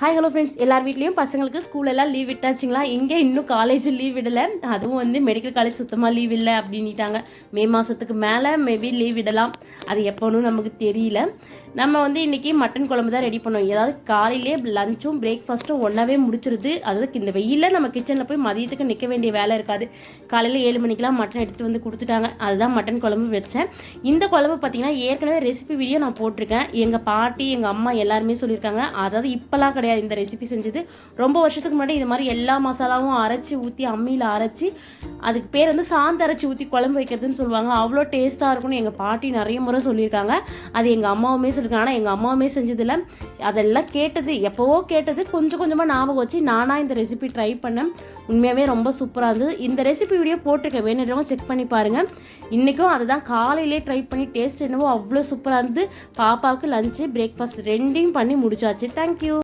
Hi hello friends, எல்லார் வீட்லேயும் பசங்களுக்கு ஸ்கூல் எல்லாம் லீவ் விட்டாச்சுங்களா? இங்கே இன்னும் காலேஜ் லீவ் விடலை. அதுவும் மெடிக்கல் காலேஜ் சுத்தமாக லீவ் இல்லை அப்படின்ட்டாங்க. மே மாதத்துக்கு மேலே மேபி லீவ் விடலாம். அது எப்போன்னு நமக்கு தெரியல. நம்ம இன்றைக்கி மட்டன் குழம்பு தான் ரெடி பண்ணோம். ஏதாவது காலையிலே லஞ்சும் பிரேக்ஃபாஸ்ட்டும் ஒன்றாவே முடிச்சிருது. அதாவது இந்த வெயிலில் நம்ம கிச்சனில் போய் மதியத்துக்கு நிற்க வேண்டிய வேலை இருக்காது. காலையில் 7 மணிக்கெலாம் மட்டன் எடுத்துகிட்டு கொடுத்துட்டாங்க. அதுதான் மட்டன் குழம்பு வச்சேன். இந்த குழம்பு பார்த்திங்கன்னா ஏற்கனவே ரெசிபி வீடியோ நான் போட்டிருக்கேன். எங்கள் பாட்டி எங்கள் அம்மா எல்லாருமே சொல்லியிருக்காங்க. அதாவது இப்போலாம் கிடையாது, இந்த ரெசிபி செஞ்சது ரொம்ப வருஷத்துக்கு முன்னாடி இது மாதிரி எல்லா மசாலாவும் அரைச்சி ஊற்றி அம்மியில் அரைச்சி அதுக்கு பேர் சாந்து அரைச்சி ஊற்றி குழம்பு வைக்கிறதுன்னு சொல்லுவாங்க. அவ்வளோ டேஸ்ட்டாக இருக்கும்னு எங்கள் பாட்டி நிறைய முறை சொல்லியிருக்காங்க. அது எங்கள் அம்மாவுமே சொல்லியிருக்காங்க. ஆனால் எங்கள் அம்மாவுமே செஞ்சதில்லை. அதெல்லாம் கேட்டது எப்போவோ கேட்டது கொஞ்சம் கொஞ்சமாக ஞாபகம் வச்சு நானாக இந்த ரெசிபி ட்ரை பண்ணேன். உண்மையாகவே ரொம்ப சூப்பராக இருந்தது. இந்த ரெசிபி வீடியோ போட்டிருக்கேன், வேணுன்றவங்க செக் பண்ணி பாருங்கள். இன்றைக்கும் அதை தான் காலையிலே ட்ரை பண்ணி டேஸ்ட் என்னவோ அவ்வளோ சூப்பராக இருந்தது. பாப்பாவுக்கு லஞ்சு பிரேக்ஃபாஸ்ட் ரெண்டையும் பண்ணி முடிச்சாச்சு. தேங்க்யூ.